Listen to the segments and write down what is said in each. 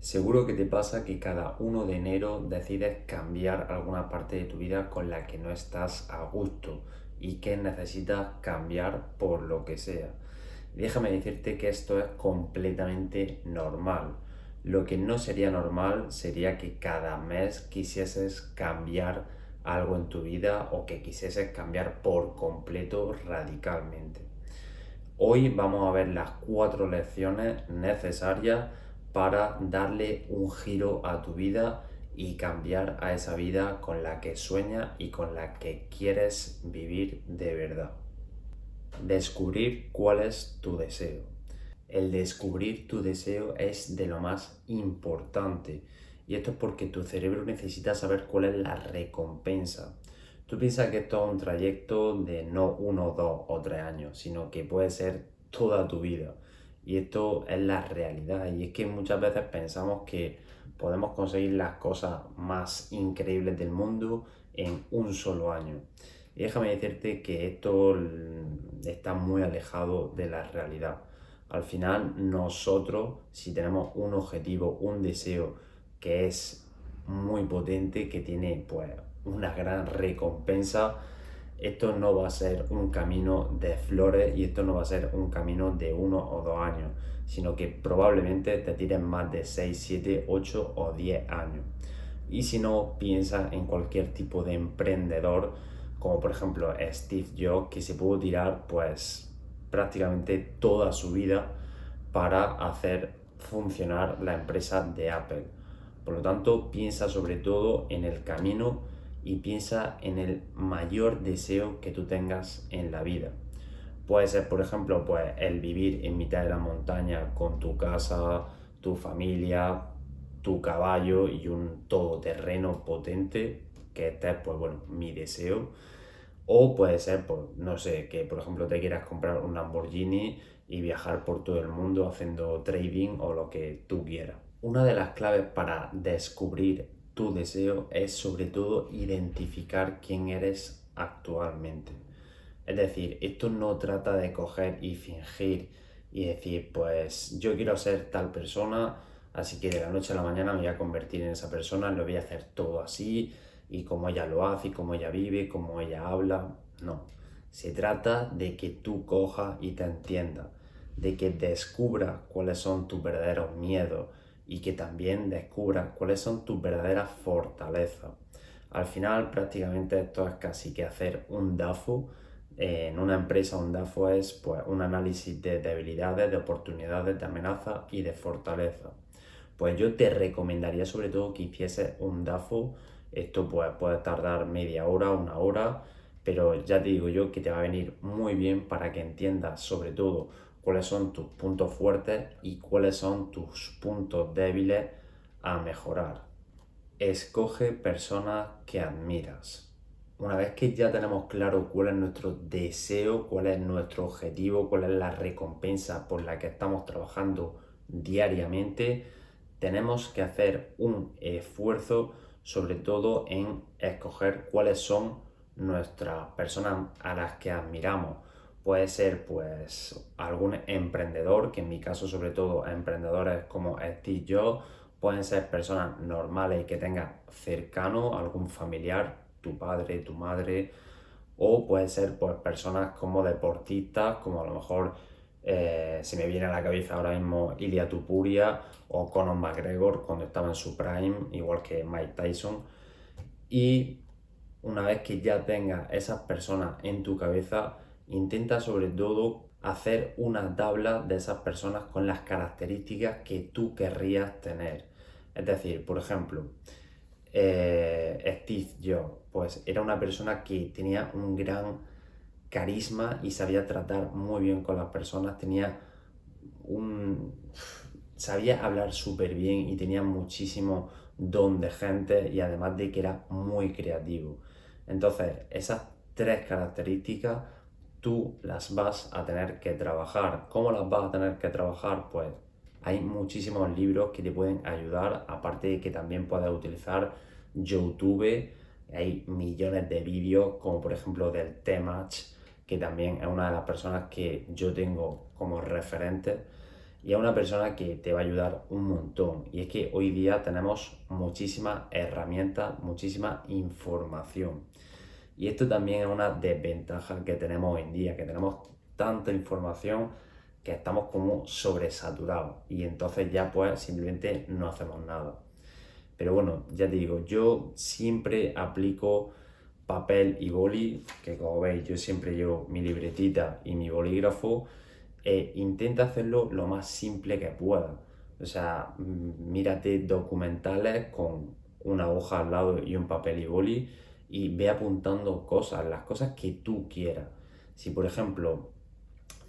Seguro que te pasa que cada 1 de enero decides cambiar alguna parte de tu vida con la que no estás a gusto y que necesitas cambiar por lo que sea. Déjame decirte que esto es completamente normal. Lo que no sería normal sería que cada mes quisieses cambiar algo en tu vida o que quisieses cambiar por completo radicalmente. Hoy vamos a ver las 4 lecciones necesarias para darle un giro a tu vida y cambiar a esa vida con la que sueñas y con la que quieres vivir de verdad. Descubrir cuál es tu deseo. El descubrir tu deseo es de lo más importante. Y esto es porque tu cerebro necesita saber cuál es la recompensa. Tú piensas que esto es un trayecto de no 1, 2 o 3 años, sino que puede ser toda tu vida. Y esto es la realidad. Y es que muchas veces pensamos que podemos conseguir las cosas más increíbles del mundo en un solo año. Y déjame decirte que esto está muy alejado de la realidad. Al final, nosotros, si tenemos un objetivo, un deseo que es muy potente, que tiene pues una gran recompensa, esto no va a ser un camino de flores y esto no va a ser un camino de 1 o 2 años, sino que probablemente te tires más de 6, 7, 8 o 10 años. Y si no, piensa en cualquier tipo de emprendedor, como por ejemplo Steve Jobs, que se pudo tirar pues prácticamente toda su vida para hacer funcionar la empresa de Apple. Por lo tanto, piensa sobre todo en el camino y piensa en el mayor deseo que tú tengas en la vida. Puede ser, por ejemplo, pues el vivir en mitad de la montaña con tu casa, tu familia, tu caballo y un todoterreno potente, que este es, pues bueno, mi deseo. O puede ser, pues, no sé, que por ejemplo te quieras comprar un Lamborghini y viajar por todo el mundo haciendo trading o lo que tú quieras. Una de las claves para descubrir tu deseo es sobre todo identificar quién eres actualmente. Es decir, esto no trata de coger y fingir y decir, pues yo quiero ser tal persona, así que de la noche a la mañana me voy a convertir en esa persona, lo voy a hacer todo así, y como ella lo hace, y como ella vive, como ella habla. No, se trata de que tú cojas y te entiendas, de que descubras cuáles son tus verdaderos miedos y que también descubras cuáles son tus verdaderas fortalezas. Al final, prácticamente esto es casi que hacer un DAFO. En una empresa, un DAFO es pues, un análisis de debilidades, de oportunidades, de amenazas y de fortaleza. Pues yo te recomendaría sobre todo que hicieses un DAFO. Esto pues, puede tardar media hora, 1 hora, pero ya te digo yo que te va a venir muy bien para que entiendas sobre todo cuáles son tus puntos fuertes y cuáles son tus puntos débiles a mejorar. Escoge personas que admiras. Una vez que ya tenemos claro cuál es nuestro deseo, cuál es nuestro objetivo, cuál es la recompensa por la que estamos trabajando diariamente, tenemos que hacer un esfuerzo sobre todo en escoger cuáles son nuestras personas a las que admiramos. Puede ser pues algún emprendedor, que en mi caso sobre todo emprendedores como Steve Jobs, pueden ser personas normales y que tengas cercano algún familiar, tu padre, tu madre, o pueden ser pues personas como deportistas, como a lo mejor se me viene a la cabeza ahora mismo Ilia Tupuria o Conor McGregor cuando estaba en su prime, igual que Mike Tyson. Y una vez que ya tengas esas personas en tu cabeza, intenta sobre todo hacer una tabla de esas personas con las características que tú querrías tener. Es decir, por ejemplo, Steve Jobs, pues era una persona que tenía un gran carisma y sabía tratar muy bien con las personas, un, sabía hablar súper bien y tenía muchísimo don de gente y además de que era muy creativo. Entonces, esas 3 características tú las vas a tener que trabajar. ¿Cómo las vas a tener que trabajar? Pues hay muchísimos libros que te pueden ayudar, aparte de que también puedes utilizar YouTube. Hay millones de vídeos, como por ejemplo del T-Match, que también es una de las personas que yo tengo como referente. y es una persona que te va a ayudar un montón. Y es que hoy día tenemos muchísimas herramientas, muchísima información. Y esto también es una desventaja que tenemos hoy en día, que tenemos tanta información que estamos como sobresaturados y entonces ya pues simplemente no hacemos nada. Pero bueno, ya te digo, yo siempre aplico papel y boli, que como veis yo siempre llevo mi libretita y mi bolígrafo e intenta hacerlo lo más simple que pueda. O sea, mírate documentales con una hoja al lado y un papel y boli y ve apuntando cosas, las cosas que tú quieras. Si por ejemplo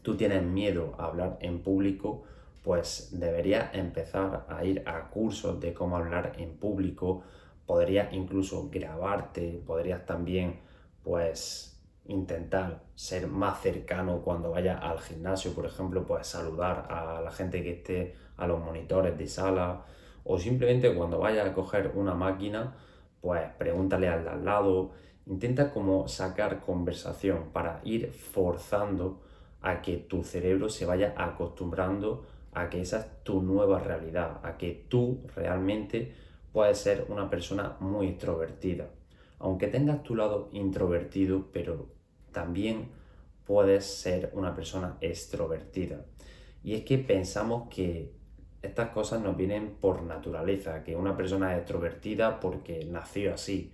tú tienes miedo a hablar en público, pues deberías empezar a ir a cursos de cómo hablar en público, podrías incluso grabarte, podrías también pues intentar ser más cercano cuando vayas al gimnasio, por ejemplo, pues saludar a la gente que esté a los monitores de sala o simplemente cuando vayas a coger una máquina, pues pregúntale al lado, intenta como sacar conversación para ir forzando a que tu cerebro se vaya acostumbrando a que esa es tu nueva realidad, a que tú realmente puedes ser una persona muy extrovertida. Aunque tengas tu lado introvertido, pero también puedes ser una persona extrovertida. Y es que pensamos que estas cosas nos vienen por naturaleza, que una persona es extrovertida porque nació así.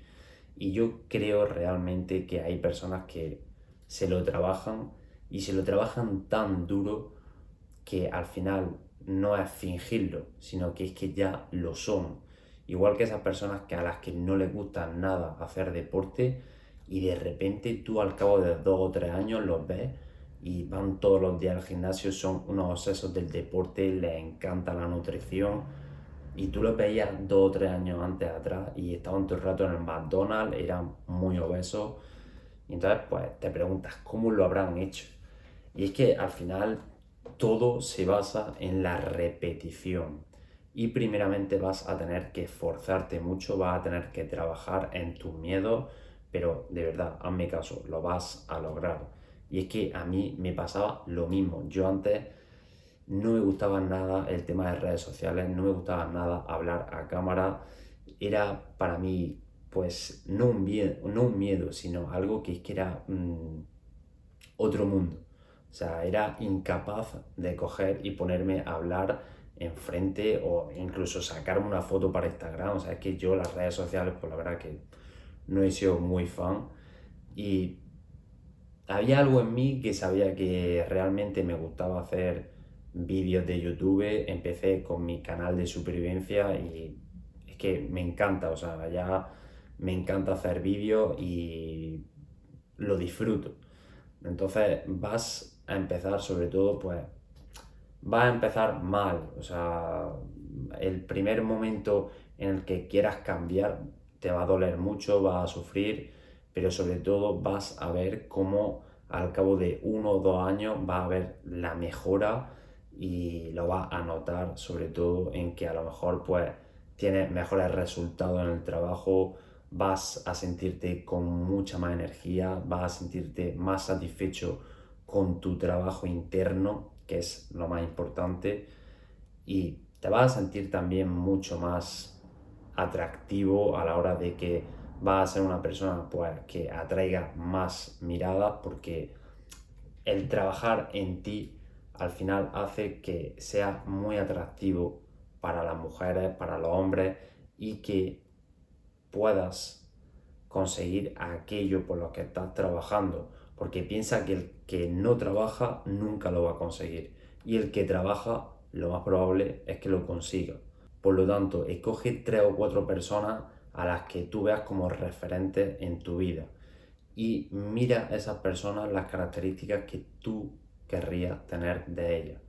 Y yo creo realmente que hay personas que se lo trabajan y se lo trabajan tan duro que al final no es fingirlo, sino que es que ya lo son. Igual que esas personas que a las que no les gusta nada hacer deporte y de repente tú al cabo de 2 o 3 años los ves y van todos los días al gimnasio, son unos obsesos del deporte, les encanta la nutrición y tú los veías 2 o 3 años antes atrás y estaban todo el rato en el McDonald's, eran muy obesos y entonces pues te preguntas cómo lo habrán hecho. Y es que al final todo se basa en la repetición. Y primeramente vas a tener que esforzarte mucho, vas a tener que trabajar en tus miedos, pero de verdad, hazme caso, lo vas a lograr. Y es que a mí me pasaba lo mismo. Yo antes no me gustaba nada el tema de redes sociales, no me gustaba nada hablar a cámara. Era para mí, pues, no un miedo, sino algo que es que era otro mundo. O sea, era incapaz de coger y ponerme a hablar enfrente o incluso sacarme una foto para Instagram. O sea, es que yo las redes sociales, pues la verdad que no he sido muy fan. Y había algo en mí que sabía que realmente me gustaba hacer vídeos de YouTube. Empecé con mi canal de supervivencia y es que me encanta, o sea, ya me encanta hacer vídeos y lo disfruto. Entonces vas a empezar sobre todo, pues vas a empezar mal. O sea, el primer momento en el que quieras cambiar te va a doler mucho, vas a sufrir, pero sobre todo vas a ver cómo al cabo de 1 o 2 años vas a ver la mejora y lo vas a notar sobre todo en que a lo mejor pues tienes mejores resultados en el trabajo, vas a sentirte con mucha más energía, vas a sentirte más satisfecho con tu trabajo interno, que es lo más importante, y te vas a sentir también mucho más atractivo a la hora de que vas a ser una persona pues, que atraiga más miradas, porque el trabajar en ti al final hace que sea muy atractivo para las mujeres, para los hombres y que puedas conseguir aquello por lo que estás trabajando, porque piensa que el que no trabaja nunca lo va a conseguir y el que trabaja lo más probable es que lo consiga. Por lo tanto, escoge 3 o 4 personas a las que tú veas como referentes en tu vida y mira a esas personas las características que tú querrías tener de ellas.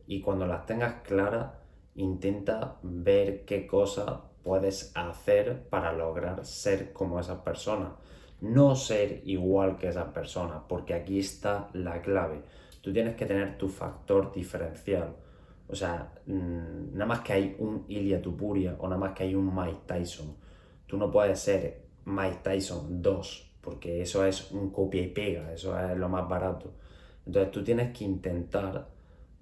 Y cuando las tengas claras, intenta ver qué cosas puedes hacer para lograr ser como esas personas. No ser igual que esas personas, porque aquí está la clave. Tú tienes que tener tu factor diferencial. O sea, nada más que hay un Ilia Tupuria o nada más que hay un Mike Tyson. Tú no puedes ser Mike Tyson 2 porque eso es un copia y pega, eso es lo más barato. Entonces tú tienes que intentar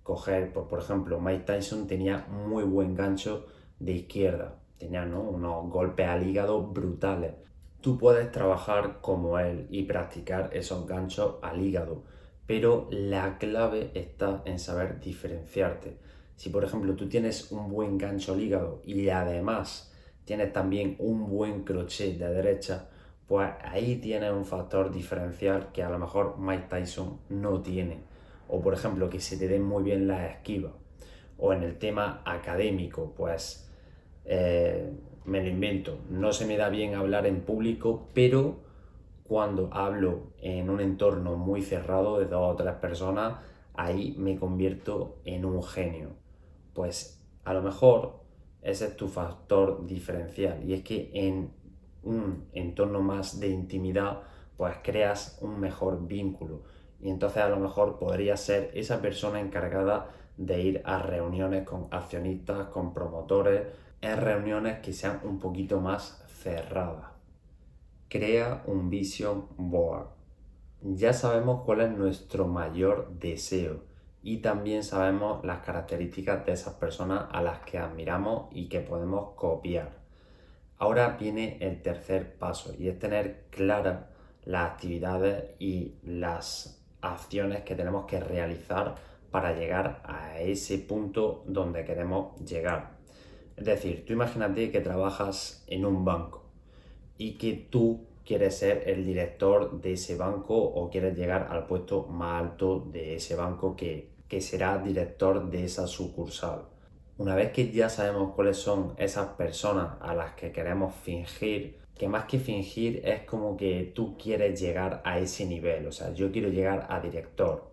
coger, pues, por ejemplo, Mike Tyson tenía muy buen gancho de izquierda, tenía, ¿no?, unos golpes al hígado brutales. Tú puedes trabajar como él y practicar esos ganchos al hígado, pero la clave está en saber diferenciarte. Si por ejemplo tú tienes un buen gancho al hígado y además tienes también un buen crochet de derecha, pues ahí tienes un factor diferencial que a lo mejor Mike Tyson no tiene. O por ejemplo que se te den muy bien las esquivas. O en el tema académico, pues me lo invento. No se me da bien hablar en público, pero cuando hablo en un entorno muy cerrado de 2 o 3 personas, ahí me convierto en un genio. Pues a lo mejor ese es tu factor diferencial y es que en un entorno más de intimidad pues creas un mejor vínculo y entonces a lo mejor podrías ser esa persona encargada de ir a reuniones con accionistas, con promotores, en reuniones que sean un poquito más cerradas. Crea un vision board. Ya sabemos cuál es nuestro mayor deseo y también sabemos las características de esas personas a las que admiramos y que podemos copiar. Ahora viene el tercer paso y es tener claras las actividades y las acciones que tenemos que realizar para llegar a ese punto donde queremos llegar. Es decir, tú imagínate que trabajas en un banco y que tú quieres ser el director de ese banco o quieres llegar al puesto más alto de ese banco que será director de esa sucursal. Una vez que ya sabemos cuáles son esas personas a las que queremos fingir, que más que fingir es como que tú quieres llegar a ese nivel, o sea, yo quiero llegar a director.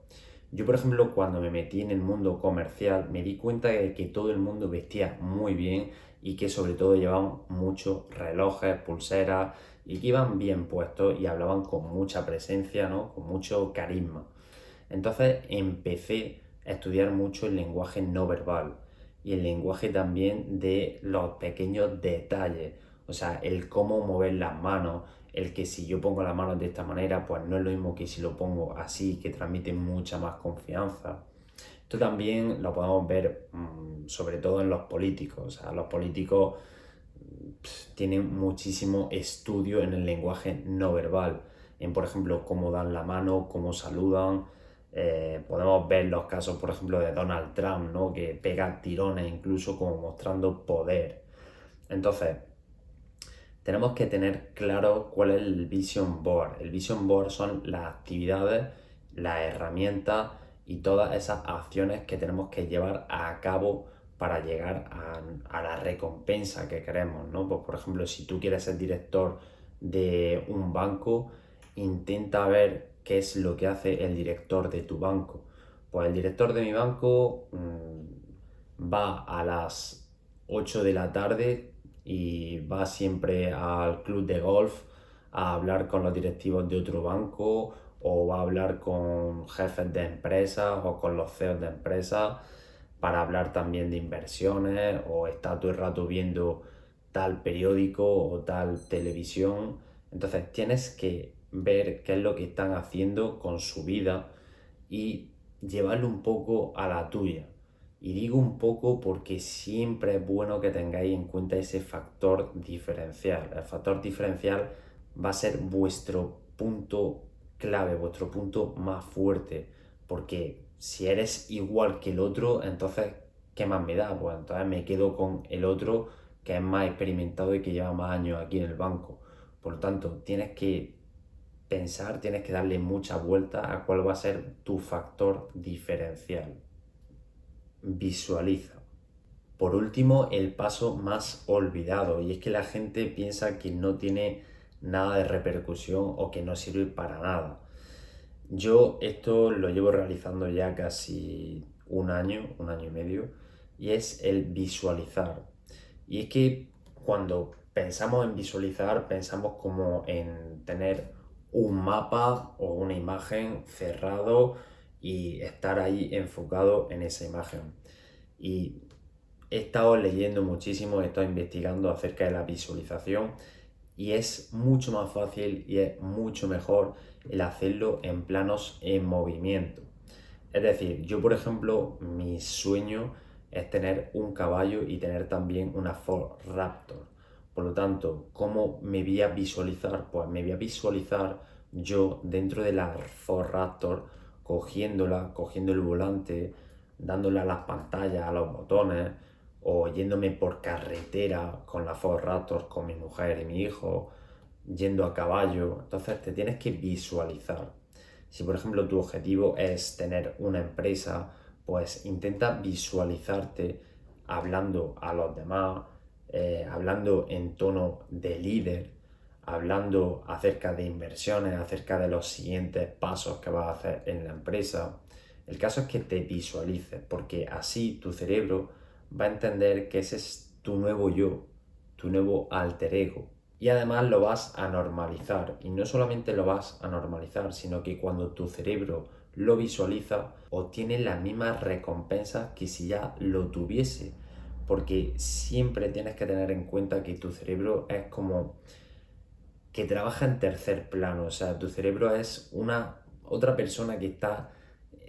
Yo, por ejemplo, cuando me metí en el mundo comercial, me di cuenta de que todo el mundo vestía muy bien y que sobre todo llevaban muchos relojes, pulseras y que iban bien puestos y hablaban con mucha presencia, ¿no?, con mucho carisma. Entonces empecé a estudiar mucho el lenguaje no verbal y el lenguaje también de los pequeños detalles, o sea, el cómo mover las manos, el que si yo pongo las manos de esta manera, pues no es lo mismo que si lo pongo así, que transmite mucha más confianza. Esto también lo podemos ver sobre todo en los políticos, o sea, los políticos tienen muchísimo estudio en el lenguaje no verbal, en por ejemplo cómo dan la mano, cómo saludan. Podemos ver los casos, por ejemplo, de Donald Trump, ¿no?, que pega tirones incluso como mostrando poder. Entonces, tenemos que tener claro cuál es el Vision Board. El Vision Board son las actividades, las herramientas y todas esas acciones que tenemos que llevar a cabo para llegar a la recompensa que queremos, ¿no? Pues, por ejemplo, si tú quieres ser director de un banco, intenta ver qué es lo que hace el director de tu banco. Pues el director de mi banco va a las 8 de la tarde y va siempre al club de golf a hablar con los directivos de otro banco o va a hablar con jefes de empresas o con los CEOs de empresas para hablar también de inversiones o está todo el rato viendo tal periódico o tal televisión. Entonces tienes que ver qué es lo que están haciendo con su vida y llevarlo un poco a la tuya. Y digo un poco porque siempre es bueno que tengáis en cuenta ese factor diferencial. El factor diferencial va a ser vuestro punto clave, vuestro punto más fuerte. Porque si eres igual que el otro, entonces, ¿qué más me da? Pues entonces me quedo con el otro que es más experimentado y que lleva más años aquí en el banco. Por lo tanto, tienes que pensar, tienes que darle mucha vuelta a cuál va a ser tu factor diferencial. Visualiza. Por último, el paso más olvidado, y es que la gente piensa que no tiene nada de repercusión o que no sirve para nada. Yo esto lo llevo realizando ya casi un año y medio, y es el visualizar. Y es que cuando pensamos en visualizar, pensamos como en tener un mapa o una imagen cerrado y estar ahí enfocado en esa imagen. Y he estado leyendo muchísimo, he estado investigando acerca de la visualización y es mucho más fácil y es mucho mejor el hacerlo en planos en movimiento. Es decir, yo por ejemplo, mi sueño es tener un caballo y tener también una Ford Raptor. Por lo tanto, ¿cómo me voy a visualizar? Pues me voy a visualizar yo dentro de la Ford Raptor, cogiéndola, cogiendo el volante, dándole a las pantallas, a los botones, o yéndome por carretera con la Ford Raptor, con mi mujer y mi hijo, yendo a caballo. Entonces te tienes que visualizar. Si por ejemplo tu objetivo es tener una empresa, pues intenta visualizarte hablando a los demás, hablando en tono de líder, hablando acerca de inversiones, acerca de los siguientes pasos que vas a hacer en la empresa. El caso es que te visualices, porque así tu cerebro va a entender que ese es tu nuevo yo, tu nuevo alter ego. Y además lo vas a normalizar. Y no solamente lo vas a normalizar, sino que cuando tu cerebro lo visualiza, obtiene las mismas recompensas que si ya lo tuviese. Porque siempre tienes que tener en cuenta que tu cerebro es como que trabaja en tercer plano. O sea, tu cerebro es una otra persona que está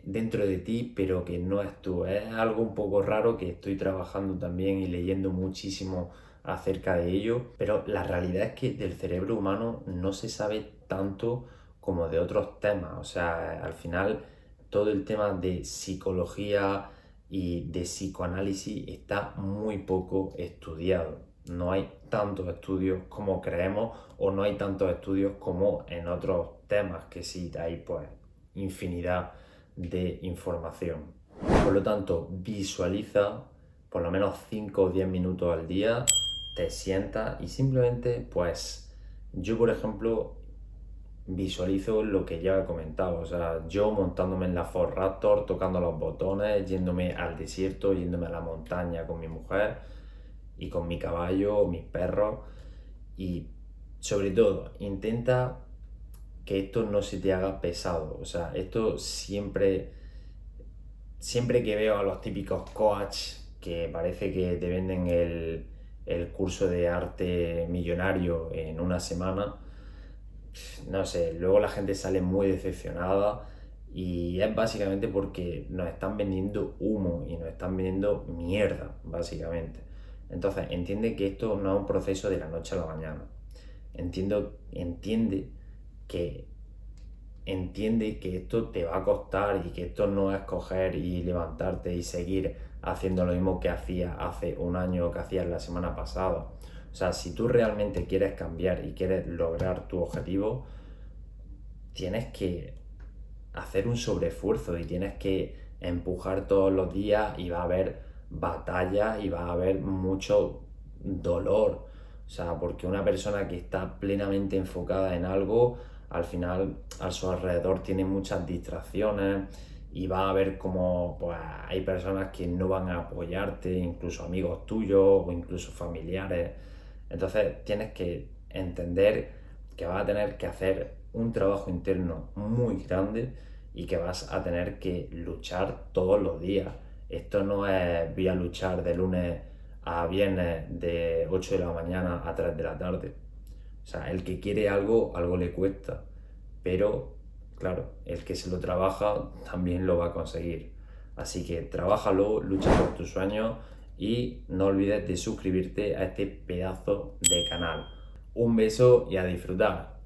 dentro de ti, pero que no es tú. Es algo un poco raro que estoy trabajando también y leyendo muchísimo acerca de ello, pero la realidad es que del cerebro humano no se sabe tanto como de otros temas. O sea, al final todo el tema de psicología y de psicoanálisis está muy poco estudiado. No hay tantos estudios como creemos o no hay tantos estudios como en otros temas que sí hay pues infinidad de información. Por lo tanto, visualiza por lo menos 5 o 10 minutos al día, te sientas y simplemente pues yo por ejemplo visualizo lo que ya he comentado, o sea, yo montándome en la Ford Raptor, tocando los botones, yéndome al desierto, yéndome a la montaña con mi mujer y con mi caballo, mis perros y sobre todo intenta que esto no se te haga pesado, o sea, esto siempre que veo a los típicos coach que parece que te venden el curso de arte millonario en una semana, no sé, luego la gente sale muy decepcionada y es básicamente porque nos están vendiendo humo y nos están vendiendo mierda, básicamente. Entonces, entiende que esto no es un proceso de la noche a la mañana. Que entiende que esto te va a costar y que esto no es coger y levantarte y seguir haciendo lo mismo que hacías hace un año o que hacías la semana pasada. O sea, si tú realmente quieres cambiar y quieres lograr tu objetivo, tienes que hacer un sobreesfuerzo y tienes que empujar todos los días y va a haber batallas y va a haber mucho dolor. O sea, porque una persona que está plenamente enfocada en algo, al final a su alrededor tiene muchas distracciones y va a haber como pues, hay personas que no van a apoyarte, incluso amigos tuyos o incluso familiares. Entonces tienes que entender que vas a tener que hacer un trabajo interno muy grande y que vas a tener que luchar todos los días. Esto no es voy a luchar de lunes a viernes de 8 de la mañana a 3 de la tarde. O sea, el que quiere algo, algo le cuesta. Pero, claro, el que se lo trabaja también lo va a conseguir. Así que trabájalo, lucha por tus sueños y no olvides de suscribirte a este pedazo de canal. Un beso y a disfrutar.